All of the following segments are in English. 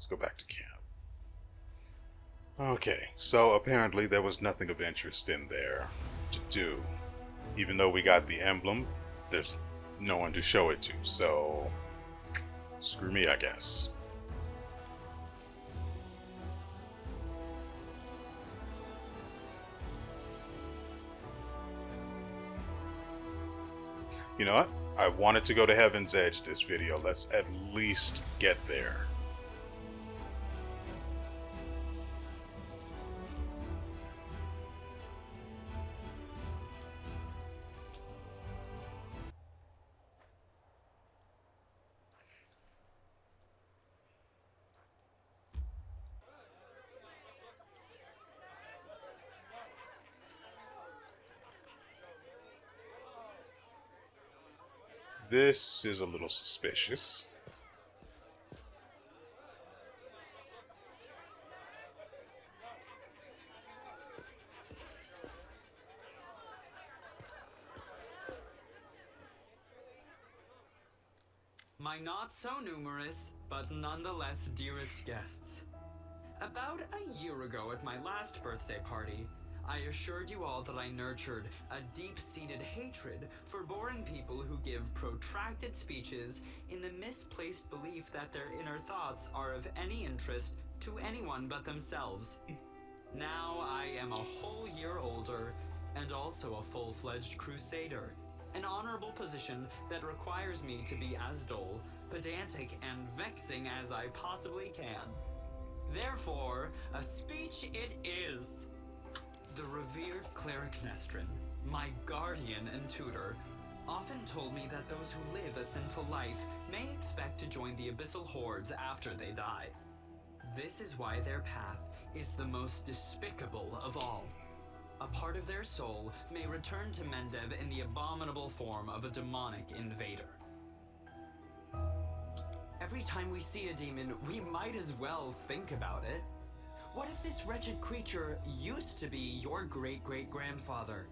Let's go back to camp. Okay, so apparently there was nothing of interest in there to do. Even though we got the emblem, there's no one to show it to, so screw me, I guess. You know what? I wanted to go to Heaven's Edge this video. Let's at least get there. This is a little suspicious. My not so numerous, but nonetheless dearest guests. About a year ago at my last birthday party, I assured you all that I nurtured a deep-seated hatred for boring people who give protracted speeches in the misplaced belief that their inner thoughts are of any interest to anyone but themselves. Now I am a whole year older and also a full-fledged crusader, an honorable position that requires me to be as dull, pedantic, and vexing as I possibly can. Therefore, a speech it is. The revered cleric Nestrin, my guardian and tutor, often told me that those who live a sinful life may expect to join the abyssal hordes after they die. This is why their path is the most despicable of all. A part of their soul may return to Mendev in the abominable form of a demonic invader. Every time we see a demon, we might as well think about it. What if this wretched creature used to be your great-great-grandfather?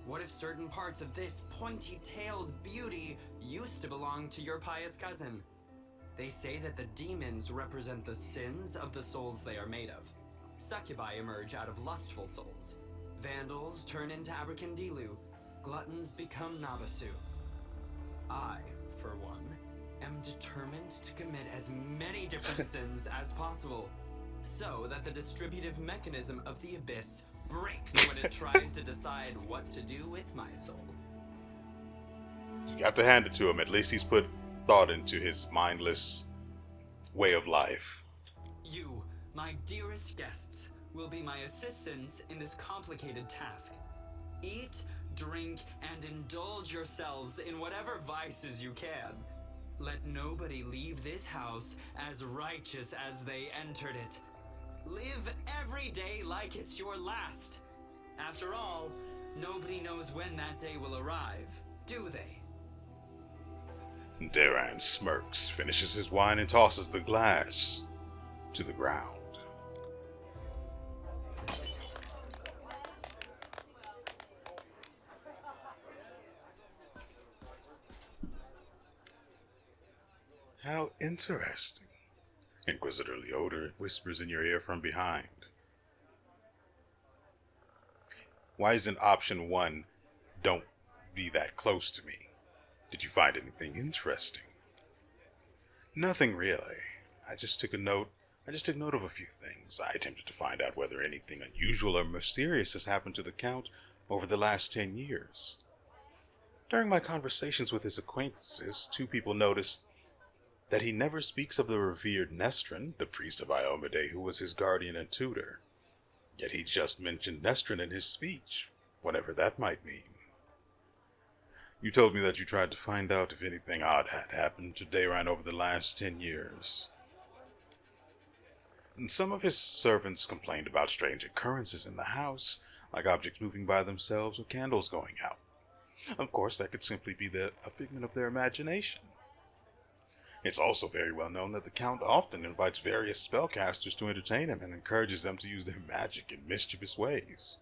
What if certain parts of this pointy-tailed beauty used to belong to your pious cousin? They say that the demons represent the sins of the souls they are made of. Succubi emerge out of lustful souls. Vandals turn into Abracandilu. Gluttons become Nabasu. I, for one, am determined to commit as many different sins as possible, so that the distributive mechanism of the abyss breaks when it tries to decide what to do with my soul. You have to hand it to him. At least he's put thought into his mindless way of life. You, my dearest guests, will be my assistants in this complicated task. Eat, drink, and indulge yourselves in whatever vices you can. Let nobody leave this house as righteous as they entered it. Live every day like it's your last. After all, nobody knows when that day will arrive, do they? Daran smirks, finishes his wine, and tosses the glass to the ground. How interesting. Inquisitor Leoder whispers in your ear from behind. Why isn't option 1, don't be that close to me? Did you find anything interesting? Nothing really. I just took note of a few things. I attempted to find out whether anything unusual or mysterious has happened to the Count over the last 10 years. During my conversations with his acquaintances, 2 people noticed that he never speaks of the revered Nestrin, the priest of Iomade, who was his guardian and tutor. Yet he just mentioned Nestrin in his speech, whatever that might mean. You told me that you tried to find out if anything odd had happened to Daran over the last 10 years. And some of his servants complained about strange occurrences in the house, like objects moving by themselves or candles going out. Of course, that could simply be a figment of their imagination. It's also very well known that the Count often invites various spellcasters to entertain him and encourages them to use their magic in mischievous ways.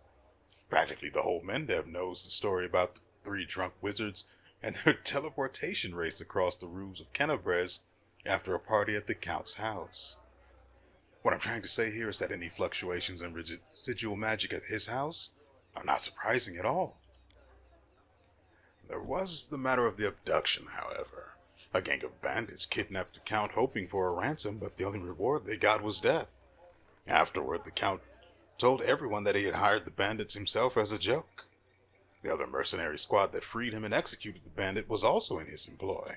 Practically the whole Mendev knows the story about the 3 drunk wizards and their teleportation race across the roofs of Kennebrez after a party at the Count's house. What I'm trying to say here is that any fluctuations in residual magic at his house are not surprising at all. There was the matter of the abduction, however. A gang of bandits kidnapped the Count hoping for a ransom, but the only reward they got was death. Afterward, the Count told everyone that he had hired the bandits himself as a joke. The other mercenary squad that freed him and executed the bandit was also in his employ.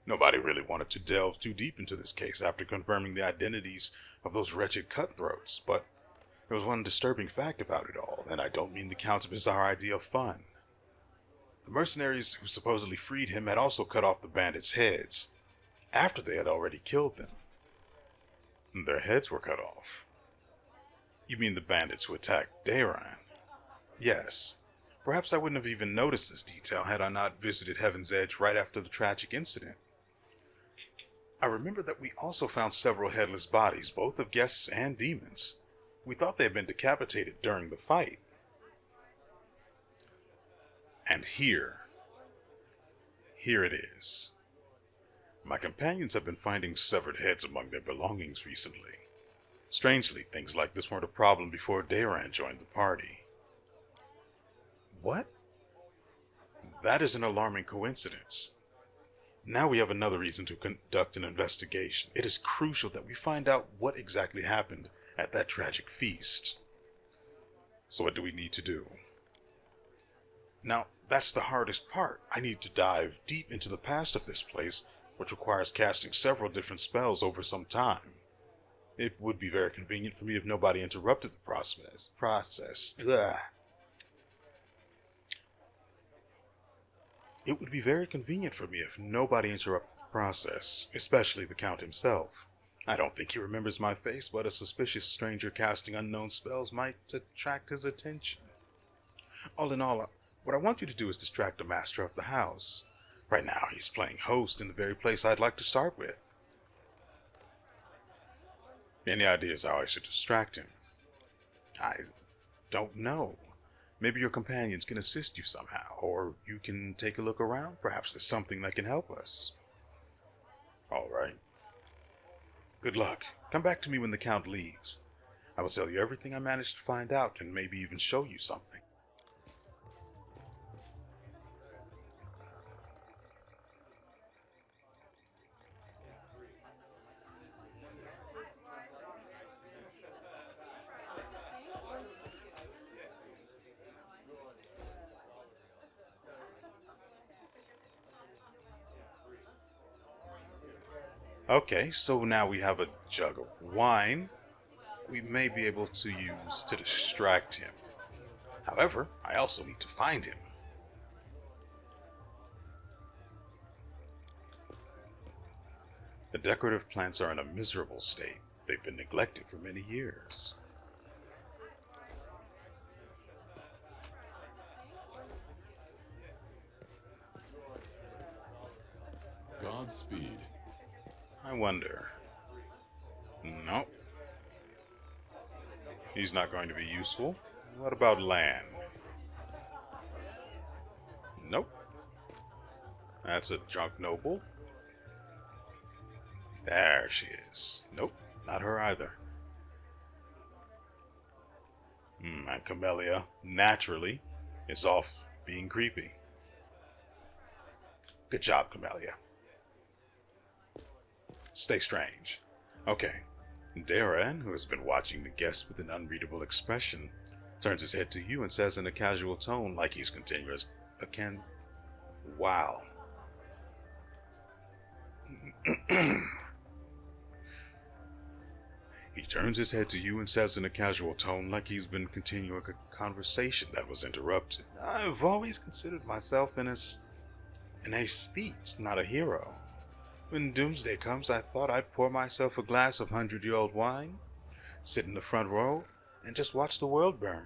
Nobody really wanted to delve too deep into this case after confirming the identities of those wretched cutthroats, but there was one disturbing fact about it all, and I don't mean the Count's bizarre idea of fun. The mercenaries who supposedly freed him had also cut off the bandits' heads, after they had already killed them. Their heads were cut off. You mean the bandits who attacked Dayran? Yes. Perhaps I wouldn't have even noticed this detail had I not visited Heaven's Edge right after the tragic incident. I remember that we also found several headless bodies, both of guests and demons. We thought they had been decapitated during the fight. And here it is. My companions have been finding severed heads among their belongings recently. Strangely, things like this weren't a problem before Dayran joined the party. What? That is an alarming coincidence. Now we have another reason to conduct an investigation. It is crucial that we find out what exactly happened at that tragic feast. So what do we need to do? Now, that's the hardest part. I need to dive deep into the past of this place, which requires casting several different spells over some time. It would be very convenient for me if nobody interrupted the process. Ugh. It would be very convenient for me if nobody interrupted the process, especially the Count himself. I don't think he remembers my face, but a suspicious stranger casting unknown spells might attract his attention. All in all, what I want you to do is distract the master of the house. Right now, he's playing host in the very place I'd like to start with. Any ideas how I should distract him? I don't know. Maybe your companions can assist you somehow, or you can take a look around. Perhaps there's something that can help us. All right. Good luck. Come back to me when the Count leaves. I will tell you everything I managed to find out and maybe even show you something. Okay, so now we have a jug of wine we may be able to use to distract him. However, I also need to find him. The decorative plants are in a miserable state. They've been neglected for many years. Godspeed. I wonder. Nope. He's not going to be useful. What about land? Nope. That's a drunk noble. There she is. Nope, not her either. And Camellia, naturally, is off being creepy. Good job, Camellia. Stay strange. Okay. Dayran, who has been watching the guest with an unreadable expression, turns his head to you and says in a casual tone, like he's continuous, wow. He turns his head to you and says in a casual tone, like he's been continuing a conversation that was interrupted. I've always considered myself an aesthete, not a hero. When doomsday comes, I thought I'd pour myself a glass of 100-year-old wine, sit in the front row, and just watch the world burn.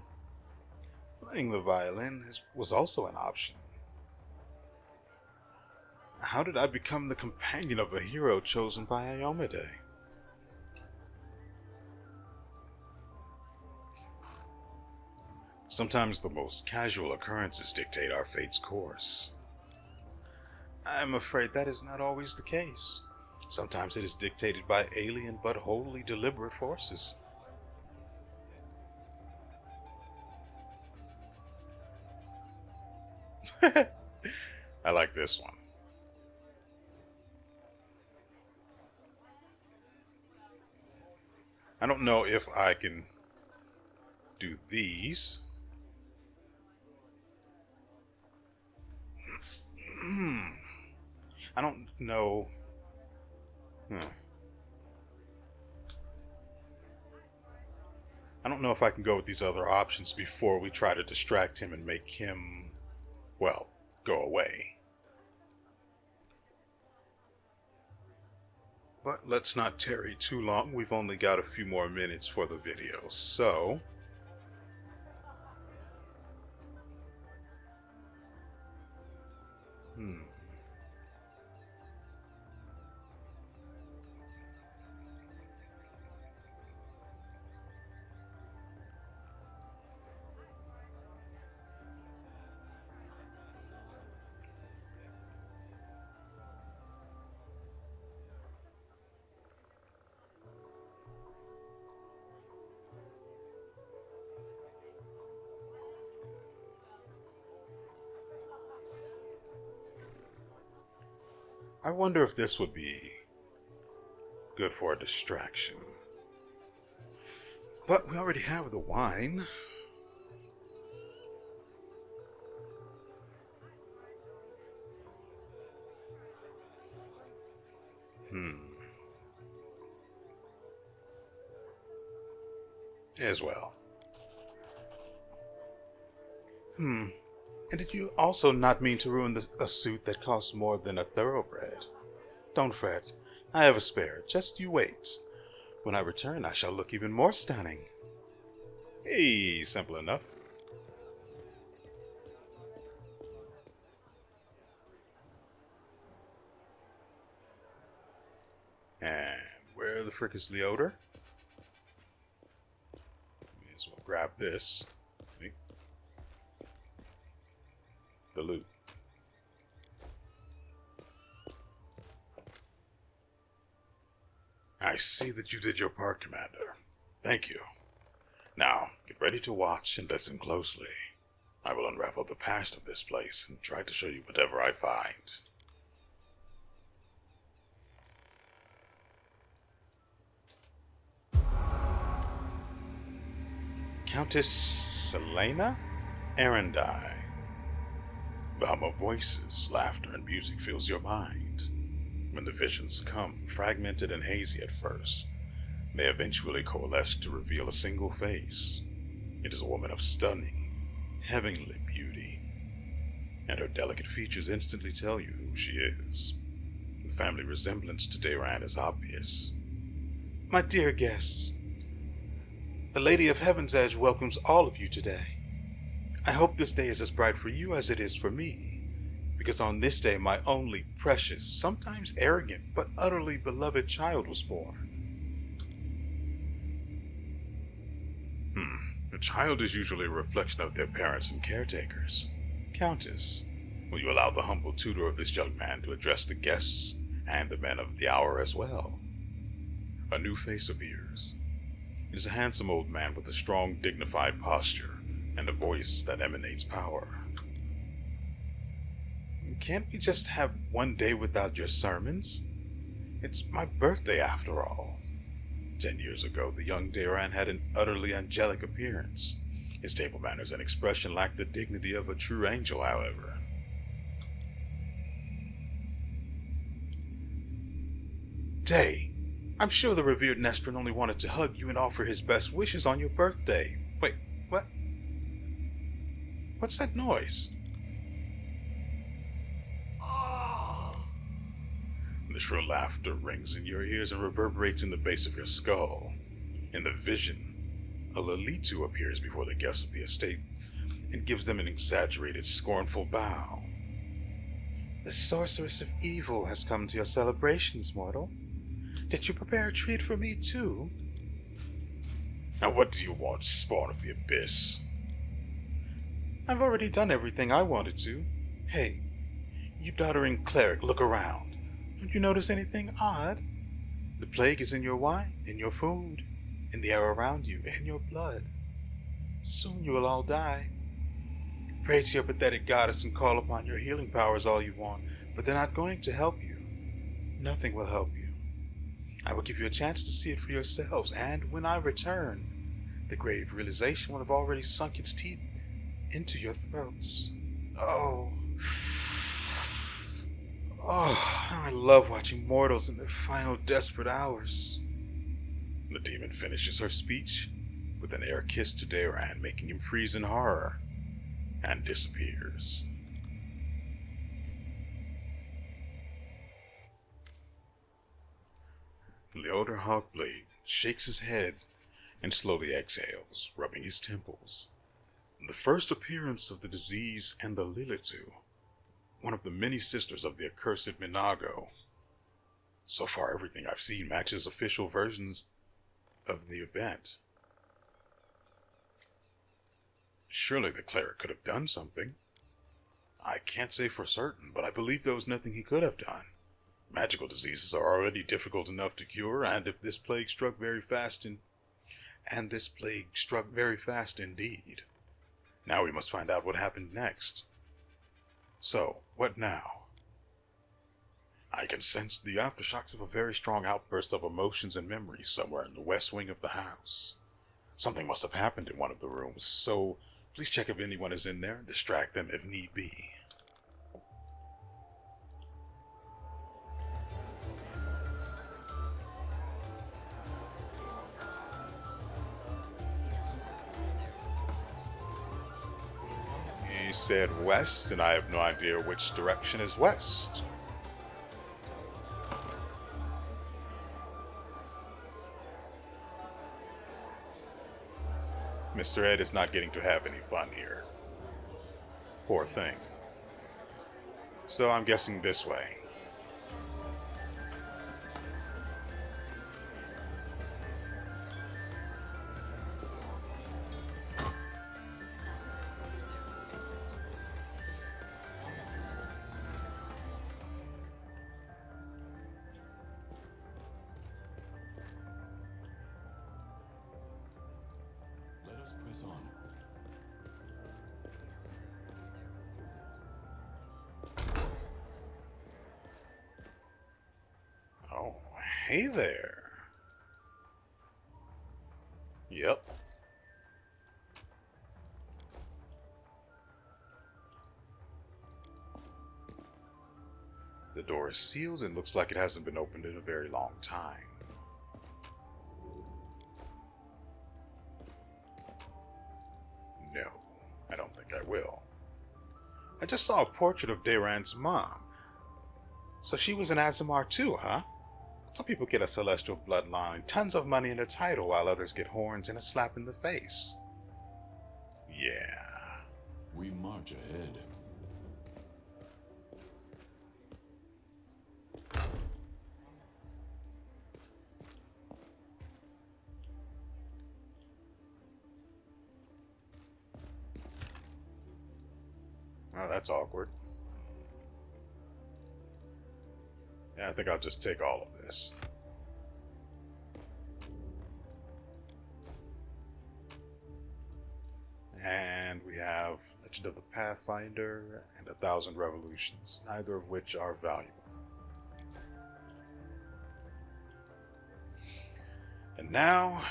Playing the violin was also an option. How did I become the companion of a hero chosen by Iomade? Sometimes the most casual occurrences dictate our fate's course. I'm afraid that is not always the case. Sometimes it is dictated by alien but wholly deliberate forces. I like this one. I don't know if I can do these. I don't know. I don't know if I can go with these other options before we try to distract him and make him, well, go away. But let's not tarry too long. We've only got a few more minutes for the video, so... I wonder if this would be good for a distraction. But we already have the wine. As well. And did you also not mean to ruin a suit that costs more than a thoroughbred? Don't fret. I have a spare. Just you wait. When I return, I shall look even more stunning. Hey, simple enough. And where the frick is the odor? May as well grab this. See? The loot. I see that you did your part, Commander. Thank you. Now, get ready to watch and listen closely. I will unravel the past of this place and try to show you whatever I find. Countess Selena Arendai. The hum of voices, laughter, and music fills your mind. When the visions come, fragmented and hazy at first, they eventually coalesce to reveal a single face. It is a woman of stunning, heavenly beauty, and her delicate features instantly tell you who she is. The family resemblance to Dayran is obvious. My dear guests, the Lady of Heaven's Edge welcomes all of you today. I hope this day is as bright for you as it is for me, because on this day my only precious, sometimes arrogant, but utterly beloved child was born. A child is usually a reflection of their parents and caretakers. Countess, will you allow the humble tutor of this young man to address the guests and the men of the hour as well? A new face appears. It is a handsome old man with a strong, dignified posture and a voice that emanates power. Can't we just have one day without your sermons? It's my birthday after all. 10 years ago, the young Dayran had an utterly angelic appearance. His table manners and expression lacked the dignity of a true angel, however. Day, I'm sure the revered Nestrin only wanted to hug you and offer his best wishes on your birthday. Wait, what? What's that noise? The shrill laughter rings in your ears and reverberates in the base of your skull. In the vision, a Lalitu appears before the guests of the estate and gives them an exaggerated, scornful bow. The sorceress of evil has come to your celebrations, mortal. Did you prepare a treat for me, too? Now what do you want, spawn of the abyss? I've already done everything I wanted to. Hey, you doddering cleric, look around. Don't you notice anything odd? The plague is in your wine, in your food, in the air around you, in your blood. Soon you will all die. Pray to your pathetic goddess and call upon your healing powers all you want, but they're not going to help you. Nothing will help you. I will give you a chance to see it for yourselves, and when I return, the grave realization will have already sunk its teeth into your throats. Oh, how I love watching mortals in their final desperate hours. The demon finishes her speech with an air kiss to Dayran, making him freeze in horror, and disappears. Leodor Hawkblade shakes his head and slowly exhales, rubbing his temples. The first appearance of the disease and the Lilitu, one of the many sisters of the accursed Minago. So far, everything I've seen matches official versions of the event. Surely the cleric could have done something. I can't say for certain, but I believe there was nothing he could have done. Magical diseases are already difficult enough to cure, and if this plague struck very fast indeed. Now we must find out what happened next. So, what now? I can sense the aftershocks of a very strong outburst of emotions and memories somewhere in the west wing of the house. Something must have happened in one of the rooms, so please check if anyone is in there and distract them if need be. He said west, and I have no idea which direction is west. Mr. Ed is not getting to have any fun here. Poor thing. So I'm guessing this way. Let us press on. Oh, hey there. Yep. The door is sealed and looks like it hasn't been opened in a very long time. No, I don't think I will. I just saw a portrait of Dayran's mom. So she was an Azamar too, huh? Some people get a celestial bloodline, tons of money and a title, while others get horns and a slap in the face. Yeah. We march ahead. Oh, that's awkward. Yeah, I think I'll just take all of this. And we have Legend of the Pathfinder and 1,000 Revolutions, neither of which are valuable. And now,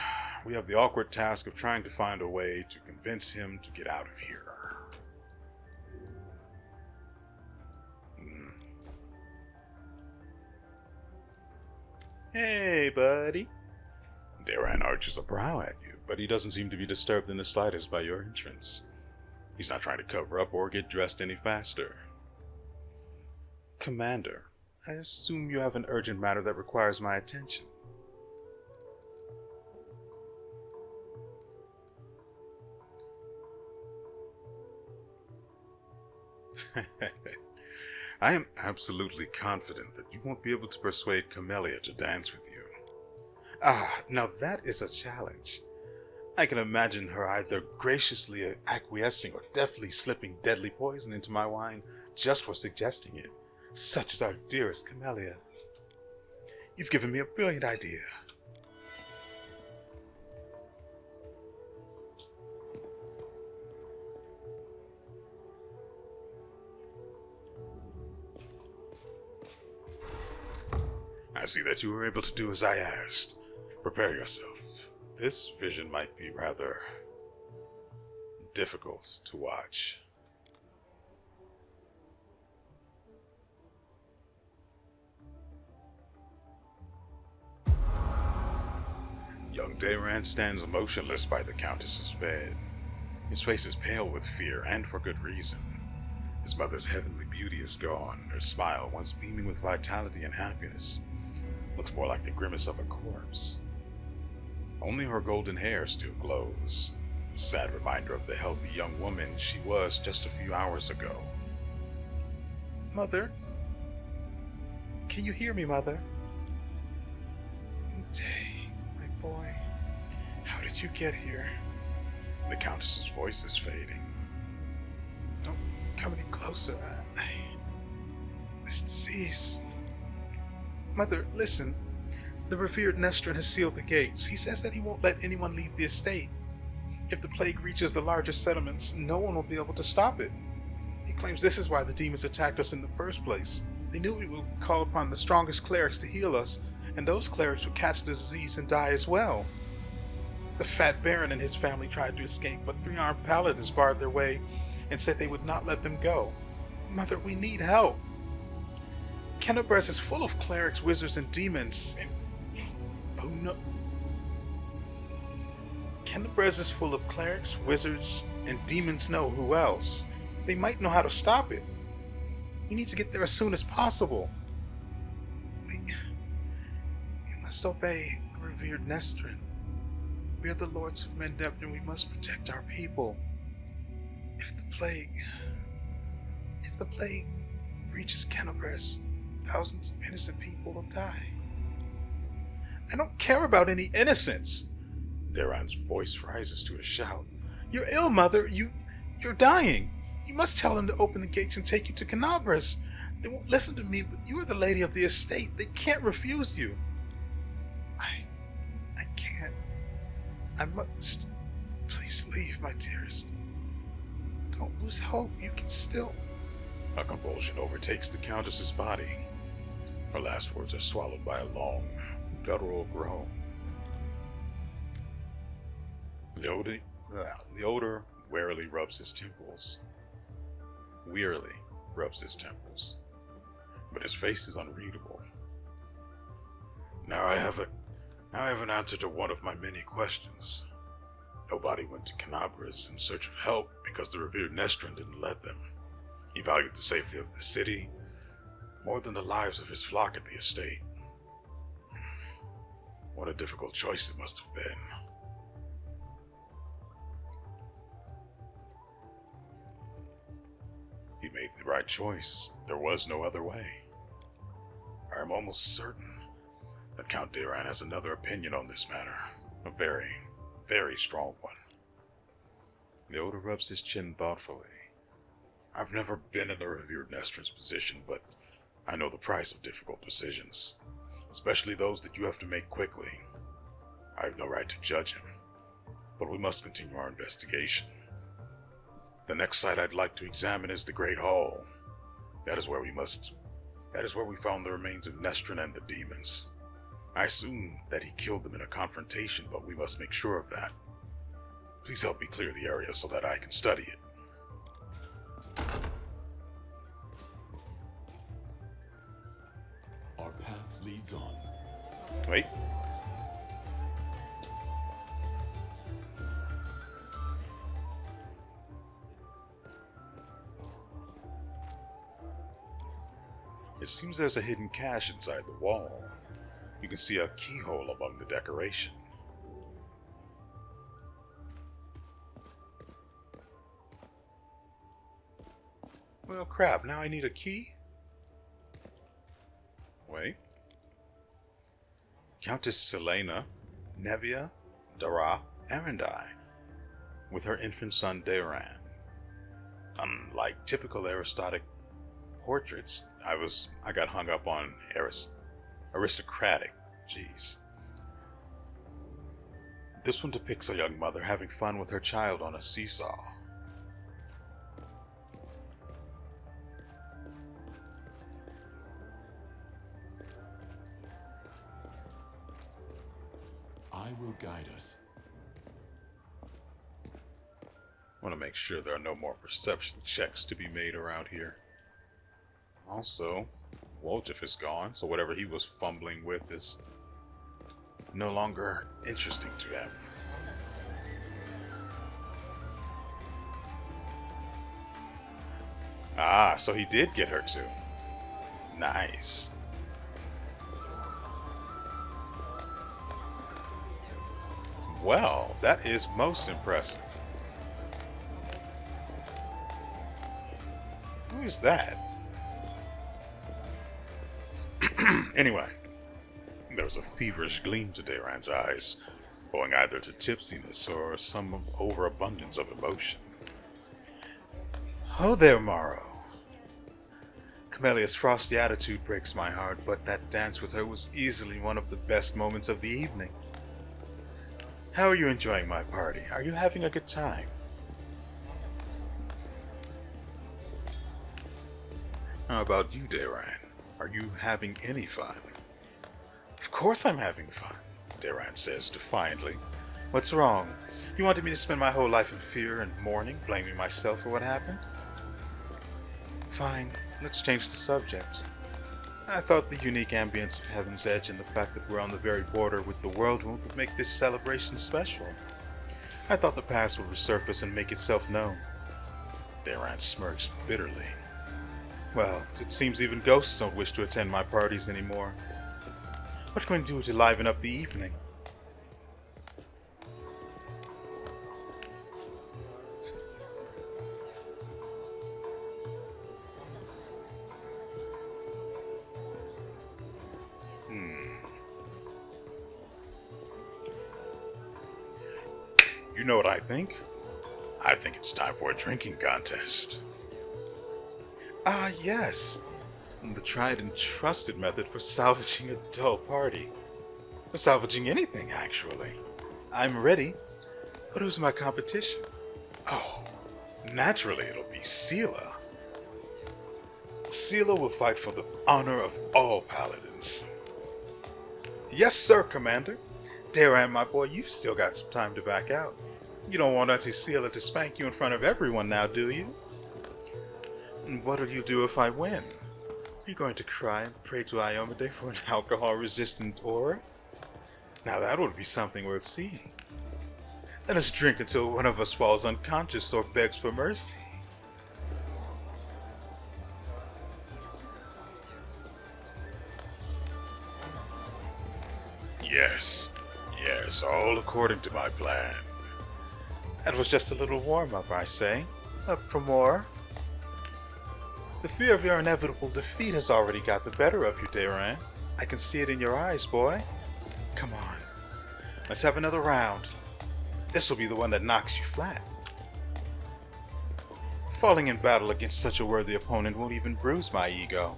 we have the awkward task of trying to find a way to convince him to get out of here. Hey, buddy. Dayran arches a brow at you, but he doesn't seem to be disturbed in the slightest by your entrance. He's not trying to cover up or get dressed any faster. Commander, I assume you have an urgent matter that requires my attention. I am absolutely confident that you won't be able to persuade Camellia to dance with you. Ah, now that is a challenge. I can imagine her either graciously acquiescing or deftly slipping deadly poison into my wine just for suggesting it. Such is our dearest Camellia. You've given me a brilliant idea. I see that you were able to do as I asked. Prepare yourself. This vision might be rather difficult to watch. Young Dayran stands motionless by the Countess's bed. His face is pale with fear, and for good reason. His mother's heavenly beauty is gone. Her smile, once beaming with vitality and happiness, looks more like the grimace of a corpse. Only her golden hair still glows, a sad reminder of the healthy young woman she was just a few hours ago. Mother? Can you hear me, Mother? Day, my boy, how did you get here? The Countess's voice is fading. Don't come any closer. This disease... Mother, listen. The revered Nestrin has sealed the gates. He says that he won't let anyone leave the estate. If the plague reaches the larger settlements, no one will be able to stop it. He claims this is why the demons attacked us in the first place. They knew we would call upon the strongest clerics to heal us, and those clerics would catch the disease and die as well. The Fat Baron and his family tried to escape, but three-armed paladins barred their way and said they would not let them go. Mother, we need help. Kennebrez is full of clerics, wizards, and demons, and who knows? Kennebrez is full of clerics, wizards, and demons know who else. They might know how to stop it. We need to get there as soon as possible. We must obey the revered Nestrin. We are the lords of Mendept, and we must protect our people. If the plague reaches Kennebrez, thousands of innocent people will die. I don't care about any innocence. Daran's voice rises to a shout. You're ill, Mother. You're dying. You must tell them to open the gates and take you to Kennebrez. They won't listen to me, but you are the lady of the estate. They can't refuse you. I can't. I must. Please leave, my dearest. Don't lose hope. You can still... A convulsion overtakes the Countess's body. Her last words are swallowed by a long, guttural groan. Leodor wearily rubs his temples. Wearily rubs his temples. But his face is unreadable. Now I have an answer to one of my many questions. Nobody went to Kennebrez in search of help because the revered Nestrin didn't let them. He valued the safety of the city more than the lives of his flock at the estate. What a difficult choice it must have been. He made the right choice. There was no other way. I am almost certain that Count Daran has another opinion on this matter. A very, very strong one. Leodor rubs his chin thoughtfully. I've never been in the revered Nestrin's position, but I know the price of difficult decisions, especially those that you have to make quickly. I have no right to judge him, but we must continue our investigation. The next site I'd like to examine is the Great Hall. That is where we found the remains of Nestrin and the demons. I assume that he killed them in a confrontation, but we must make sure of that. Please help me clear the area so that I can study it. Our path leads on. Wait. It seems there's a hidden cache inside the wall. You can see a keyhole among the decoration. Well, crap, now I need a key? Wait. Countess Selena, Nevia, Dara, Arendai, with her infant son Daran. Unlike typical aristocratic portraits, I got hung up on Aristocratic. Jeez. This one depicts a young mother having fun with her child on a seesaw. I will guide us. I want to make sure there are no more perception checks to be made around here. Also, Woljif is gone, so whatever he was fumbling with is no longer interesting to him. Ah, so he did get her too. Nice. Well, that is most impressive. Who is that? Anyway, there was a feverish gleam to Dayran's eyes, owing either to tipsiness or some overabundance of emotion. Oh there, Morrow. Camelia's frosty attitude breaks my heart, but that dance with her was easily one of the best moments of the evening. How are you enjoying my party? Are you having a good time? How about you, Dayran? Are you having any fun? Of course I'm having fun, Dayran says defiantly. What's wrong? You wanted me to spend my whole life in fear and mourning, blaming myself for what happened? Fine, let's change the subject. I thought the unique ambience of Heaven's Edge and the fact that we're on the very border with the World Wound would make this celebration special. I thought the past would resurface and make itself known. Dayran smirks bitterly. Well, it seems even ghosts don't wish to attend my parties anymore. What can we do to liven up the evening? You know what I think? I think it's time for a drinking contest. Ah, yes. The tried and trusted method for salvaging a dull party. For salvaging anything, actually. I'm ready. But who's my competition? Oh, naturally it'll be Seela. Seela will fight for the honor of all paladins. Yes, sir, Commander. Dayran, my boy, you've still got some time to back out. You don't want Auntie Seela to spank you in front of everyone now, do you? And what'll you do if I win? Are you going to cry and pray to Iomade for an alcohol-resistant aura? Now that would be something worth seeing. Let us drink until one of us falls unconscious or begs for mercy. Yes, all according to my plan. That was just a little warm-up, I say. Up for more? The fear of your inevitable defeat has already got the better of you, Dayran. I can see it in your eyes, boy. Come on. Let's have another round. This will be the one that knocks you flat. Falling in battle against such a worthy opponent won't even bruise my ego.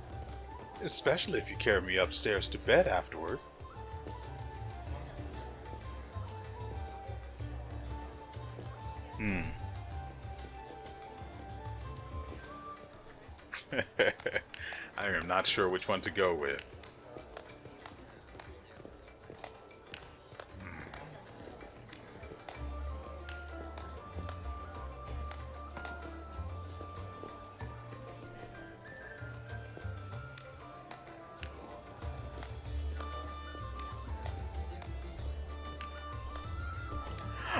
Especially if you carry me upstairs to bed afterward. I am not sure which one to go with.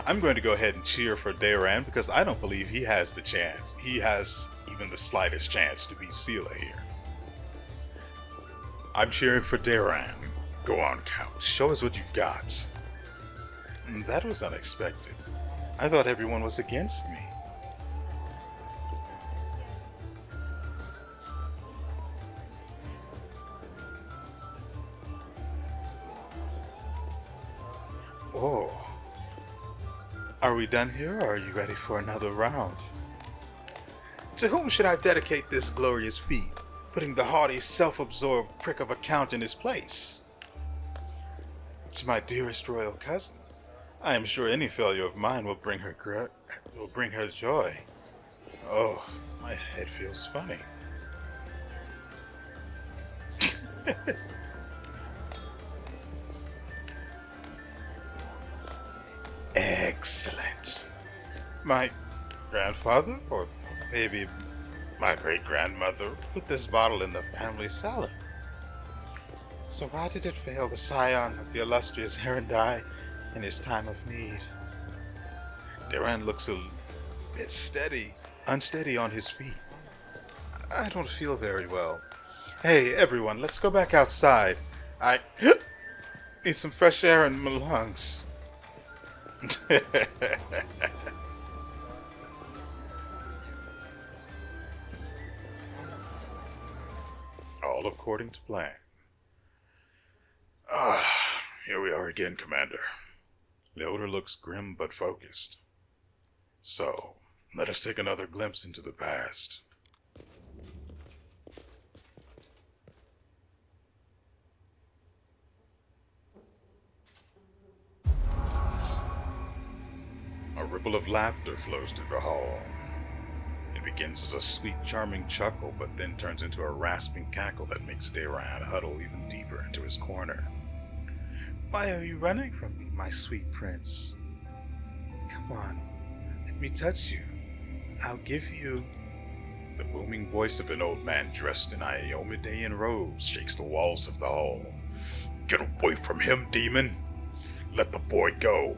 I'm going to go ahead and cheer for Dayran because I don't believe he has the chance. He has even the slightest chance to beat Seela here. I'm cheering for Dayran. Go on, Count. Show us what you've got. That was unexpected. I thought everyone was against me. Oh. Are we done here, or are you ready for another round? To whom should I dedicate this glorious feat? putting the haughty, self-absorbed prick of a count in his place. To my dearest royal cousin, I am sure any failure of mine will bring her joy. Oh, my head feels funny. Excellent. My grandfather, or maybe my great-grandmother, put this bottle in the family cellar. So why did it fail the scion of the illustrious Herondai in his time of need? Duran looks a bit unsteady on his feet. I don't feel very well. Hey, everyone, let's go back outside. I need some fresh air in my lungs. All according to plan. Here we are again, Commander. The odor looks grim but focused. So, let us take another glimpse into the past. A ripple of laughter flows through the hall. It begins as a sweet, charming chuckle, but then turns into a rasping cackle that makes Dayran huddle even deeper into his corner. Why are you running from me, my sweet prince? Come on, let me touch you. I'll give you... The booming voice of an old man dressed in Iomedaean robes shakes the walls of the hall. Get away from him, demon! Let the boy go.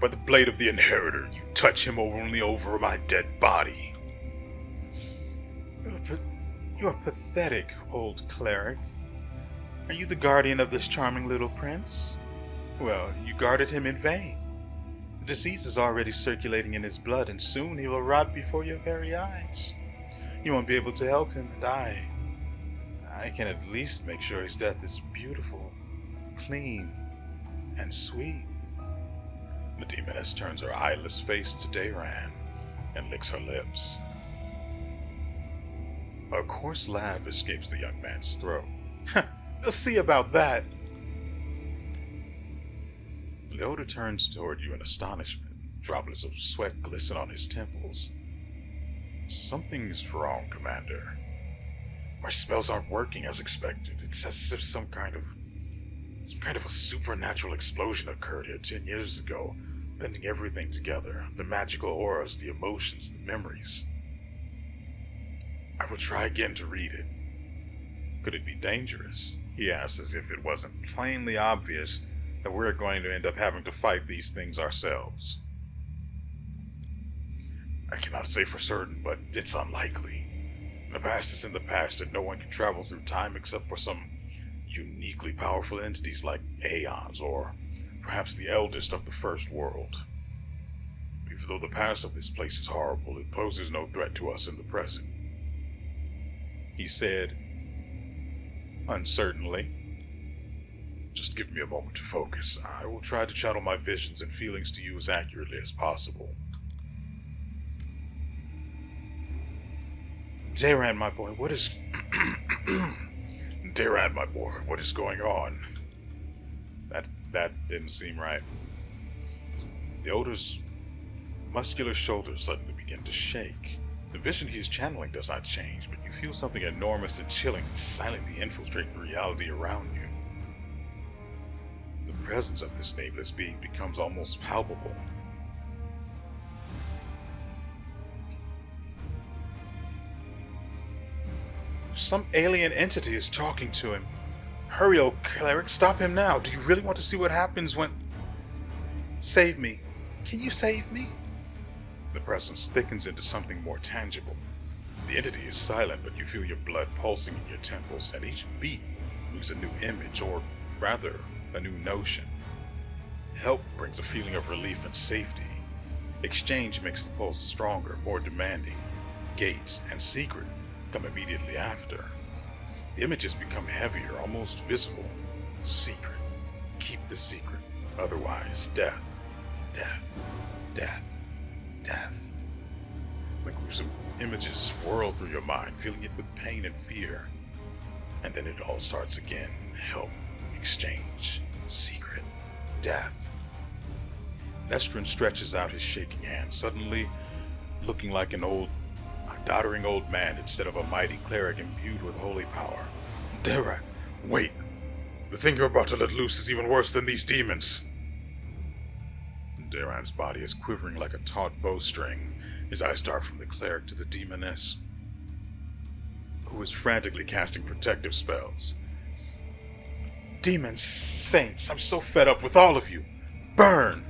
By the blade of the Inheritor, you touch him only over my dead body. You're pathetic, old cleric. Are you the guardian of this charming little prince? Well, you guarded him in vain. The disease is already circulating in his blood, and soon he will rot before your very eyes. You won't be able to help him, and I can at least make sure his death is beautiful, clean, and sweet. The demoness turns her eyeless face to Dayran and licks her lips. A coarse laugh escapes the young man's throat. We'll see about that. Leota turns toward you in astonishment. Droplets of sweat glisten on his temples. Something's wrong, Commander. My spells aren't working as expected. It's as if some kind of a supernatural explosion occurred here 10 years ago, bending everything together. The magical auras, the emotions, the memories. I will try again to read it. Could it be dangerous? He asked, as if it wasn't plainly obvious that we're going to end up having to fight these things ourselves. I cannot say for certain, but it's unlikely. The past is in the past, and no one can travel through time except for some uniquely powerful entities like Aeons, or perhaps the eldest of the First World. Even though the past of this place is horrible, it poses no threat to us in the present. He said, uncertainly. Just give me a moment to focus. I will try to channel my visions and feelings to you as accurately as possible. Dayran, my boy, what is... Dayran, my boy, what is going on? That didn't seem right. The Elder's muscular shoulders suddenly begin to shake. The vision he is channeling does not change, but you feel something enormous and chilling silently infiltrate the reality around you. The presence of this nameless being becomes almost palpable. Some alien entity is talking to him. Hurry, old cleric, stop him now. Do you really want to see what happens when... Save me. Can you save me? The presence thickens into something more tangible. The entity is silent, but you feel your blood pulsing in your temples, and each beat moves a new image, or rather, a new notion. Help brings a feeling of relief and safety. Exchange makes the pulse stronger, more demanding. Gates and secret come immediately after. The images become heavier, almost visible. Secret. Keep the secret. Otherwise, death. Death. Death. Death. The gruesome images swirl through your mind, filling it with pain and fear. And then it all starts again. Help, exchange, secret, death. Nestrin stretches out his shaking hand, suddenly looking like a doddering old man instead of a mighty cleric imbued with holy power. Dara, wait! The thing you're about to let loose is even worse than these demons! Daran's body is quivering like a taut bowstring. His eyes dart from the cleric to the demoness, who is frantically casting protective spells. Demons, saints, I'm so fed up with all of you! Burn!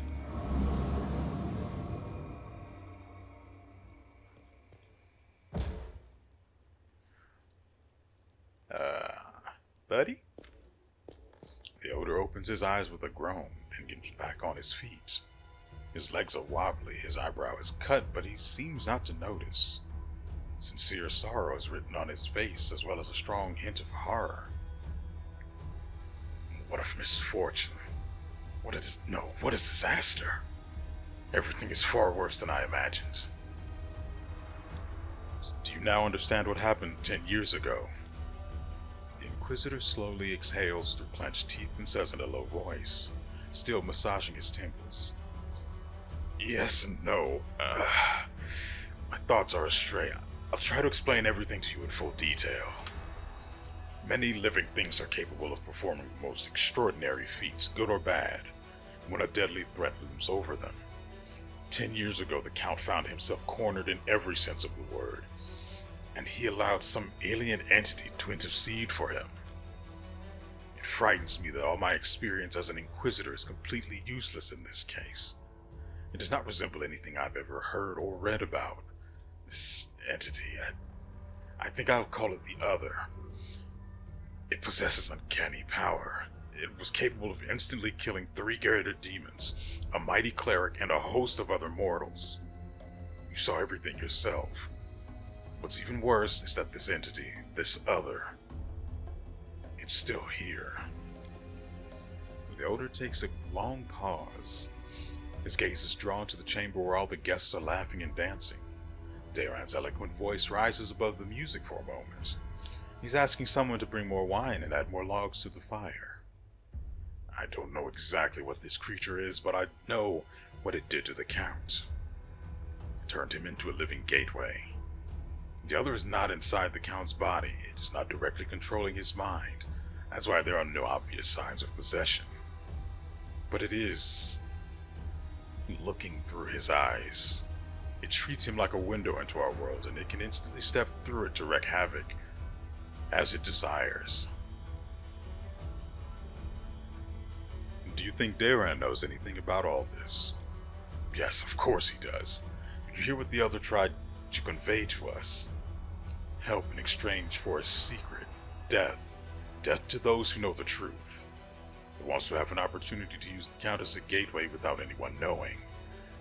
Buddy? The Odor opens his eyes with a groan, then gets back on his feet. His legs are wobbly, his eyebrow is cut, but he seems not to notice. Sincere sorrow is written on his face, as well as a strong hint of horror. What of misfortune? What a disaster. Everything is far worse than I imagined. Do you now understand what happened 10 years ago? The Inquisitor slowly exhales through clenched teeth and says in a low voice, still massaging his temples. Yes and no. My thoughts are astray. I'll try to explain everything to you in full detail. Many living things are capable of performing the most extraordinary feats, good or bad, when a deadly threat looms over them. 10 years ago, the Count found himself cornered in every sense of the word, and he allowed some alien entity to intercede for him. It frightens me that all my experience as an Inquisitor is completely useless in this case. It does not resemble anything I've ever heard or read about. This entity, I think I'll call it the Other. It possesses uncanny power. It was capable of instantly killing 3 greater demons, a mighty cleric, and a host of other mortals. You saw everything yourself. What's even worse is that this entity, this Other, it's still here. The Odor takes a long pause. His gaze is drawn to the chamber where all the guests are laughing and dancing. Daran's eloquent voice rises above the music for a moment. He's asking someone to bring more wine and add more logs to the fire. I don't know exactly what this creature is, but I know what it did to the Count. It turned him into a living gateway. The Other is not inside the Count's body. It is not directly controlling his mind. That's why there are no obvious signs of possession. But it is looking through his eyes. It treats him like a window into our world, and it can instantly step through it to wreak havoc as it desires. Do you think Daran knows anything about all this? Yes, of course he does. Did you hear what the Other tried to convey to us? Help in exchange for a secret. Death. Death to those who know the truth. It wants to have an opportunity to use the Count as a gateway without anyone knowing.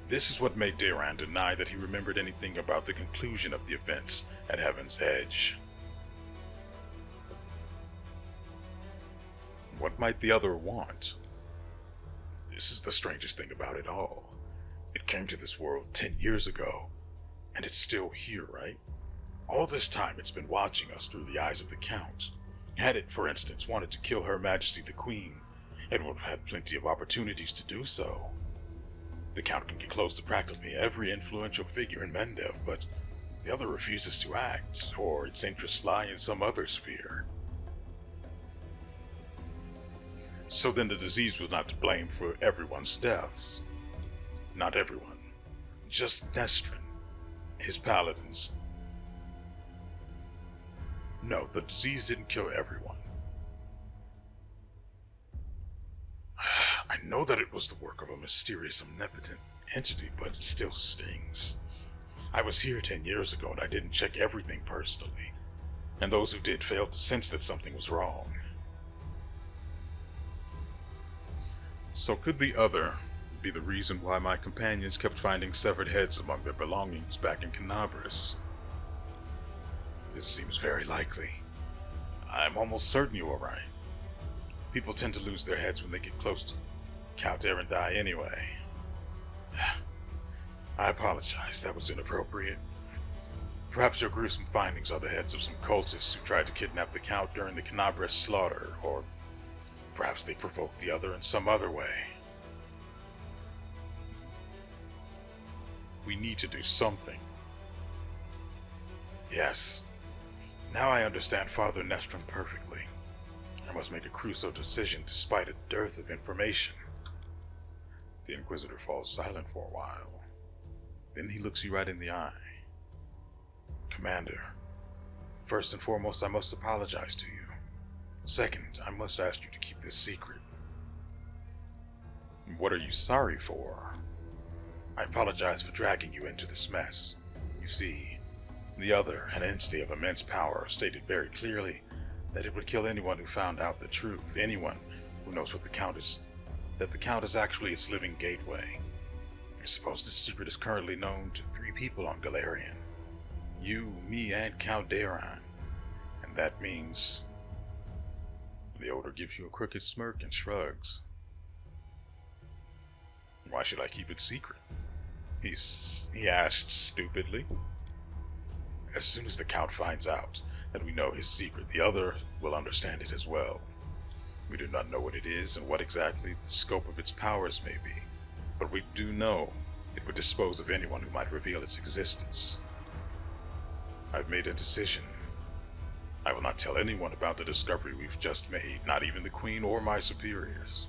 This is what made Daran deny that he remembered anything about the conclusion of the events at Heaven's Edge. What might the Other want? This is the strangest thing about it all. It came to this world 10 years ago, and it's still here, right? All this time it's been watching us through the eyes of the Count. Had it, for instance, wanted to kill Her Majesty the Queen, it would have had plenty of opportunities to do so. The Count can get close to practically every influential figure in Mendev, but the Other refuses to act, or its interests lie in some other sphere. So then the disease was not to blame for everyone's deaths. Not everyone. Just Nestrin. His paladins. No, the disease didn't kill everyone. I know that it was the work of a mysterious, omnipotent entity, but it still stings. I was here 10 years ago and I didn't check everything personally, and those who did failed to sense that something was wrong. So could the Other be the reason why my companions kept finding severed heads among their belongings back in Canabris? This seems very likely. I'm almost certain you are right. People tend to lose their heads when they get close to Count Erendai anyway. I apologize, that was inappropriate. Perhaps your gruesome findings are the heads of some cultists who tried to kidnap the Count during the Canabres slaughter, or perhaps they provoked the other in some other way. We need to do something. Yes. Now I understand Father Nestrum perfectly. I must make a crucial decision despite a dearth of information. The Inquisitor falls silent for a while. Then he looks you right in the eye. Commander, first and foremost, I must apologize to you. Second, I must ask you to keep this secret. What are you sorry for? I apologize for dragging you into this mess. You see, the other, an entity of immense power, stated very clearly that it would kill anyone who found out the truth, anyone who knows what the Count is, that the Count is actually its living gateway. I suppose this secret is currently known to 3 people on Galarian. You, me, and Count Daron. And that means... The Elder gives you a crooked smirk and shrugs. Why should I keep it secret? He asked stupidly. As soon as the Count finds out that we know his secret, the other will understand it as well. We do not know what it is and what exactly the scope of its powers may be, but we do know it would dispose of anyone who might reveal its existence. I've made a decision. I will not tell anyone about the discovery we've just made, not even the Queen or my superiors.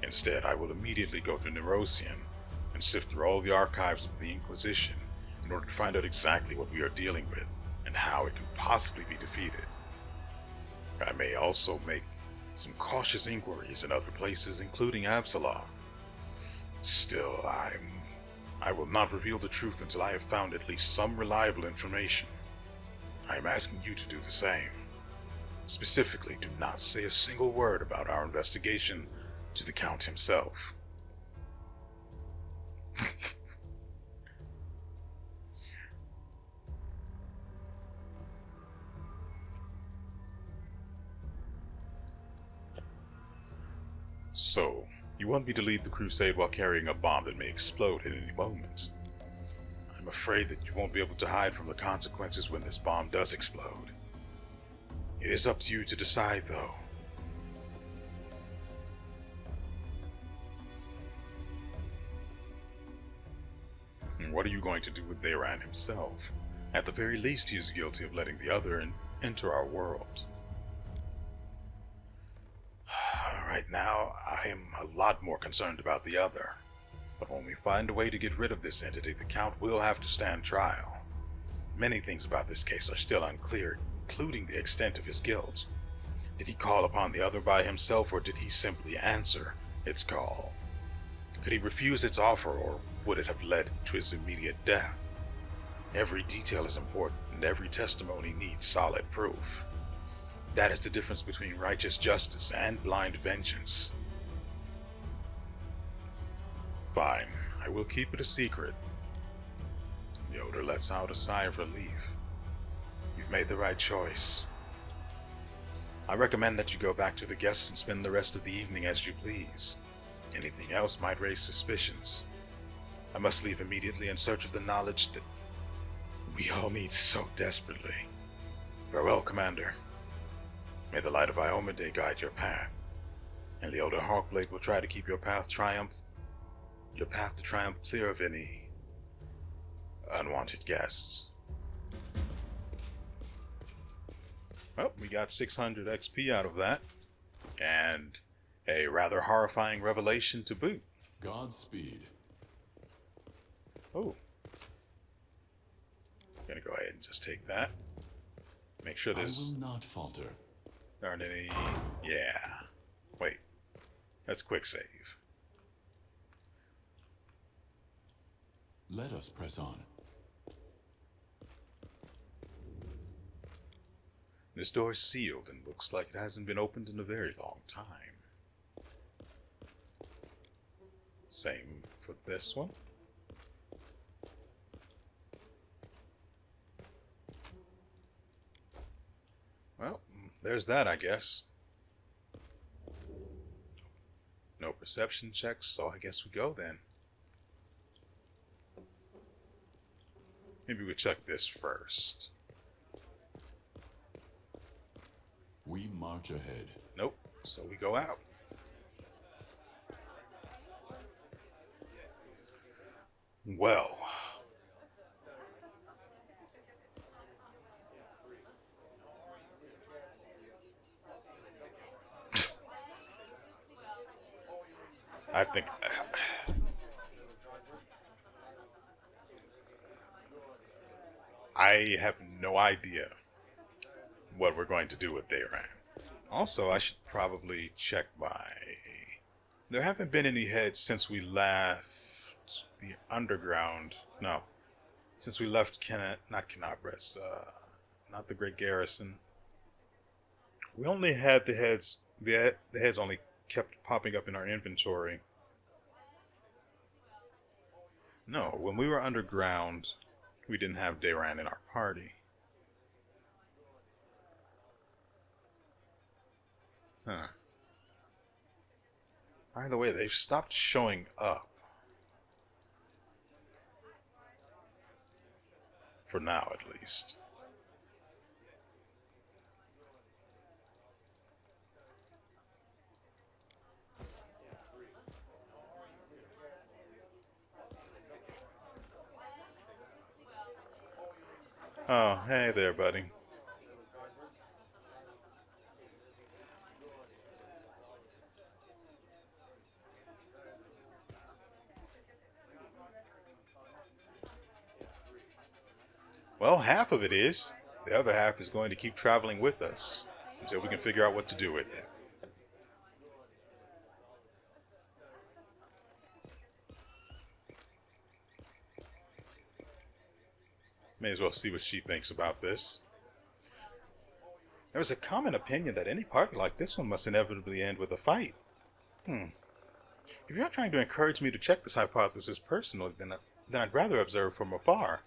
Instead, I will immediately go to Nerosian and sift through all the archives of the Inquisition in order to find out exactly what we are dealing with and how it can possibly be defeated. I may also make some cautious inquiries in other places, including Absalom. Still, I will not reveal the truth until I have found at least some reliable information. I am asking you to do the same. Specifically, do not say a single word about our investigation to the Count himself. So, you want me to lead the crusade while carrying a bomb that may explode at any moment? I'm afraid that you won't be able to hide from the consequences when this bomb does explode. It is up to you to decide, though. And what are you going to do with Daron himself? At the very least, he is guilty of letting the other enter our world. Right now, I am a lot more concerned about the other. But when we find a way to get rid of this entity, the Count will have to stand trial. Many things about this case are still unclear, including the extent of his guilt. Did he call upon the other by himself, or did he simply answer its call? Could he refuse its offer, or would it have led to his immediate death? Every detail is important, and every testimony needs solid proof. That is the difference between righteous justice and blind vengeance. Fine, I will keep it a secret. Yoda lets out a sigh of relief. You've made the right choice. I recommend that you go back to the guests and spend the rest of the evening as you please. Anything else might raise suspicions. I must leave immediately in search of the knowledge that we all need so desperately. Farewell, Commander. May the light of Iomade guide your path, and the Elder Hawkblade will try to keep your path to triumph clear of any unwanted guests. Well, we got 600 XP out of that, and a rather horrifying revelation to boot. Godspeed. Oh. Gonna go ahead and just take that. Make sure there's... I will not falter. Aren't any... Yeah. Wait. That's quick save. Let us press on. This door is sealed and looks like it hasn't been opened in a very long time. Same for this one. Well, there's that, I guess. No perception checks, so I guess we go then. Maybe we check this first. We march ahead. Nope. So we go out. Well. I think I have no idea what we're going to do with Dayran. Also, I should probably check my... There haven't been any heads since we left the underground. No. Since we left not Kenabres, not the Great Garrison. We only had the heads... The heads only kept popping up in our inventory. No, when we were underground, we didn't have Dayran in our party. Huh. By the way, they've stopped showing up. For now, at least. Oh, hey there, buddy. Well, half of it is. The other half is going to keep traveling with us until we can figure out what to do with it. May as well see what she thinks about this. There was a common opinion that any party like this one must inevitably end with a fight. If you're trying to encourage me to check this hypothesis personally, then I'd rather observe from afar.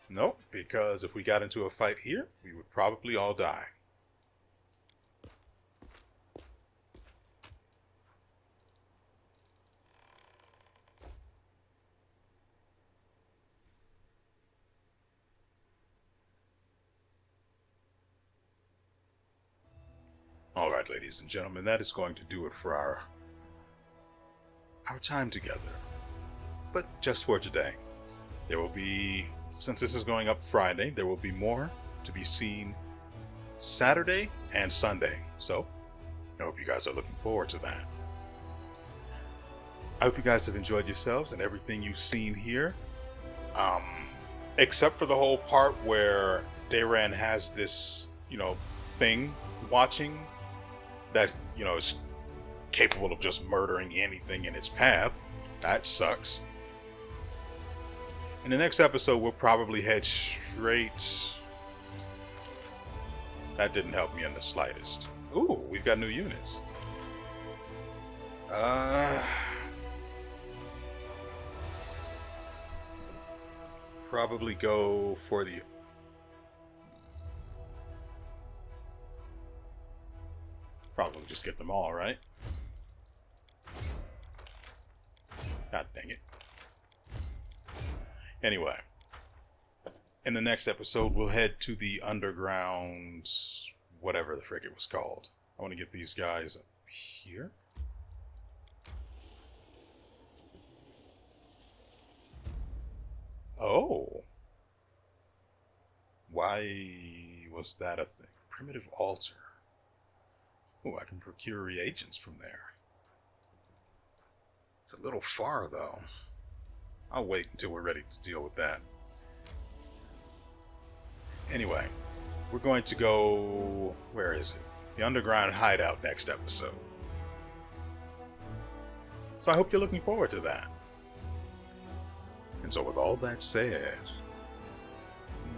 Nope, because if we got into a fight here, we would probably all die. Alright, ladies and gentlemen, that is going to do it for our time together. But just for today. There will be, since this is going up Friday, there will be more to be seen Saturday and Sunday. So, I hope you guys are looking forward to that. I hope you guys have enjoyed yourselves and everything you've seen here. Except for the whole part where Dayran has this, thing watching that, is capable of just murdering anything in its path. That sucks. In the next episode, we'll probably head straight... That didn't help me in the slightest. Ooh, we've got new units. Probably go for the... Probably just get them all, right? God dang it. Anyway, in the next episode, we'll head to the underground, whatever the frick it was called. I want to get these guys up here. Oh. Why was that a thing? Primitive altar. Oh, I can procure reagents from there. It's a little far, though. I'll wait until we're ready to deal with that. Anyway, we're going to go... Where is it? The underground hideout next episode. So I hope you're looking forward to that. And so with all that said,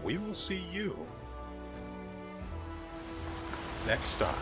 we will see you next time.